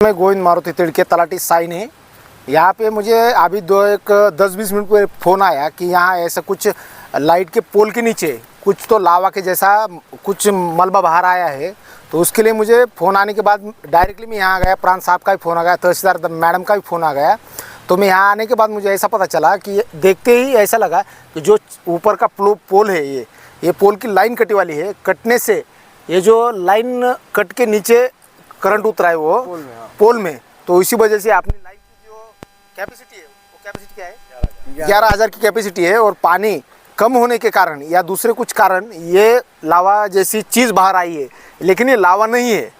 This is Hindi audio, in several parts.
मैं गोविंद मारुति तिड़के तलाटी साइन है। यहाँ पे मुझे अभी 10-20 मिनट पे फ़ोन आया कि यहाँ ऐसा कुछ लाइट के पोल के नीचे कुछ तो लावा के जैसा कुछ मलबा बाहर आया है। तो उसके लिए मुझे फ़ोन आने के बाद डायरेक्टली मैं यहाँ आ गया। प्रांत साहब का भी फ़ोन आ गया, तहसीलदार मैडम का भी फ़ोन आ गया। तो मैं यहाँ आने के बाद मुझे ऐसा पता चला कि देखते ही ऐसा लगा कि जो ऊपर का पोल है ये पोल की लाइन कटी वाली है। कटने से ये जो लाइन कट के नीचे करंट उतरा है वो पोल में। तो इसी वजह से आपने लाइन की जो कैपेसिटी है वो कैपेसिटी क्या है 11,000 की कैपेसिटी है। और पानी कम होने के कारण या दूसरे कुछ कारण ये लावा जैसी चीज़ बाहर आई है। लेकिन ये लावा नहीं है,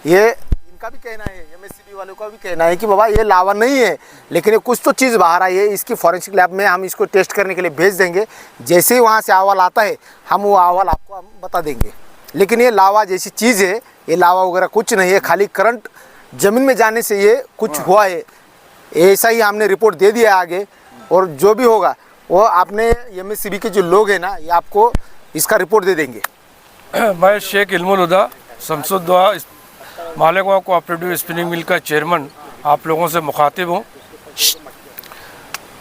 ये इनका भी कहना है, एमएससीबी वालों का भी कहना है कि बाबा ये लावा नहीं है, लेकिन ये कुछ तो चीज़ बाहर आई है। इसकी फॉरेंसिक लैब में हम इसको टेस्ट करने के लिए भेज देंगे। जैसे ही वहाँ से अहवाल आता है हम वो अहवाल आपको हम बता देंगे। लेकिन ये लावा जैसी चीज़ है, ये लावा वगैरह कुछ नहीं है, खाली करंट ज़मीन में जाने से ये कुछ हुआ है। ऐसा ही हमने रिपोर्ट दे दिया आगे। और जो भी होगा वो आपने एमएससीबी के जो लोग हैं ना, ये आपको इसका रिपोर्ट दे देंगे। मैं शेख इल्मुल हुदा शमसुद्दौला मालेगांव कोऑपरेटिव स्पिनिंग मिल का चेयरमैन आप लोगों से मुखातिब हूँ।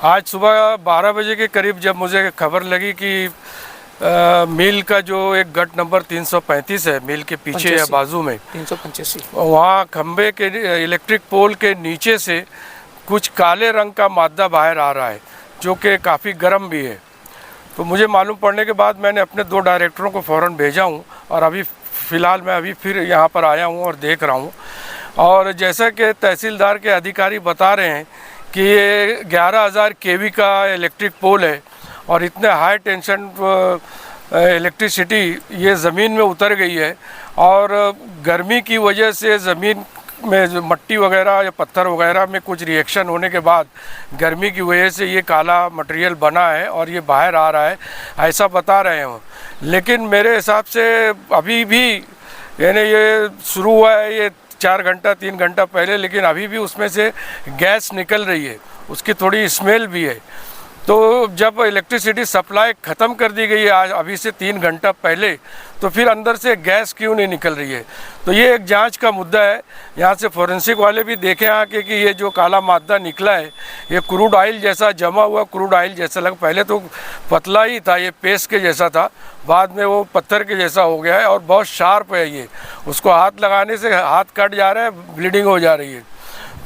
आज सुबह 12 बजे के करीब जब मुझे खबर लगी कि मिल का जो एक गट नंबर 335 है, मिल के पीछे या बाजू में 385 वहाँ खंबे के इलेक्ट्रिक पोल के नीचे से कुछ काले रंग का मादा बाहर आ रहा है जो कि काफ़ी गर्म भी है। तो मुझे मालूम पड़ने के बाद मैंने अपने 2 डायरेक्टरों को फ़ौरन भेजा हूँ और अभी फ़िलहाल मैं अभी फिर यहाँ पर आया हूँ और देख रहा हूँ। और जैसा कि तहसीलदार के अधिकारी बता रहे हैं कि ये 11,000 केवी का इलेक्ट्रिक पोल है और इतने हाई टेंशन इलेक्ट्रिसिटी ये ज़मीन में उतर गई है। और गर्मी की वजह से ज़मीन में जो मट्टी वगैरह या पत्थर वगैरह में कुछ रिएक्शन होने के बाद गर्मी की वजह से ये काला मटेरियल बना है और ये बाहर आ रहा है, ऐसा बता रहे हैं। लेकिन मेरे हिसाब से अभी भी यानी ये शुरू हुआ है ये 4 घंटा 3 घंटा पहले, लेकिन अभी भी उसमें से गैस निकल रही है, उसकी थोड़ी स्मेल भी है। तो जब इलेक्ट्रिसिटी सप्लाई ख़त्म कर दी गई है आज अभी से 3 घंटा पहले, तो फिर अंदर से गैस क्यों नहीं निकल रही है? तो ये एक जांच का मुद्दा है। यहाँ से फोरेंसिक वाले भी देखें आके कि ये जो काला मादा निकला है ये क्रूड ऑयल जैसा जमा हुआ क्रूड ऑयल जैसा लगा। पहले तो पतला ही था, ये पेस्ट के जैसा था, बाद में वो पत्थर के जैसा हो गया है और बहुत शार्प है ये। उसको हाथ लगाने से हाथ कट जा रहा है, ब्लीडिंग हो जा रही है।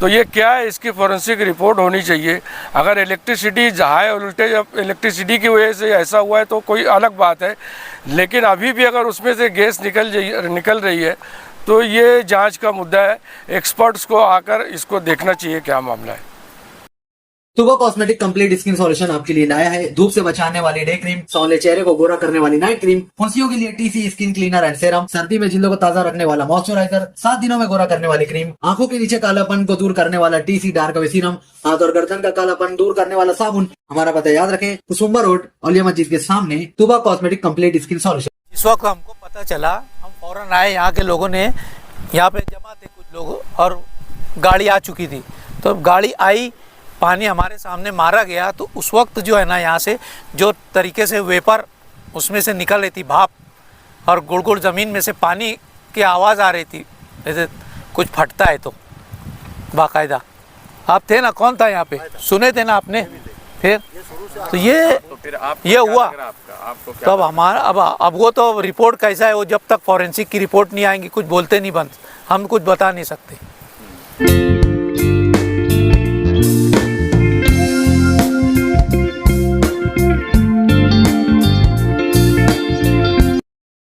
तो ये क्या है, इसकी फॉरेंसिक रिपोर्ट होनी चाहिए। अगर इलेक्ट्रिसिटी हाई वोल्टेज इलेक्ट्रिसिटी की वजह से ऐसा हुआ है तो कोई अलग बात है, लेकिन अभी भी अगर उसमें से गैस निकल रही है तो ये जांच का मुद्दा है। एक्सपर्ट्स को आकर इसको देखना चाहिए क्या मामला है। तुबा कॉस्मेटिक कंप्लीट स्किन सॉल्यूशन आपके लिए लाया है धूप से बचाने वाली डे क्रीम, सौंले चेहरे को गोरा करने वाली नाइट क्रीम, फुंसियों के लिए TC skin cleaner and serum, सर्दी में जिल्दों को ताजा रखने वाला मॉइस्चराइजर, 7 दिनों में गोरा करने वाली क्रीम, आंखों के नीचे कालापन को दूर करने वाला टीसी डार्क वे सीरम, हाथ और गर्दन का कालापन दूर करने वाला साबुन। हमारा पता याद रखें, कुसुम्बा रोड औलिया मस्जिद के सामने, तुबा कॉस्मेटिक कंप्लीट स्किन सॉल्यूशन। इस वक्त हमको पता चला, हम फौरन आए। यहाँ के लोगों ने यहाँ पे जमा थे कुछ लोग और गाड़ी आ चुकी थी। तो गाड़ी आई, पानी हमारे सामने मारा गया। तो उस वक्त जो है ना, यहाँ से जो तरीके से वेपर उसमें से निकल रही थी, भाप, और गुड़ गुड़ ज़मीन में से पानी की आवाज़ आ रही थी जैसे कुछ फटता है। तो बाकायदा आप थे ना, कौन था यहाँ पे, सुने थे ना आपने? फिर तो ये हुआ। तब हमारा अब वो तो रिपोर्ट कैसा है, वो जब तक फॉरेंसिक की रिपोर्ट नहीं आएंगी कुछ बोलते नहीं बंद, हम कुछ बता नहीं सकते।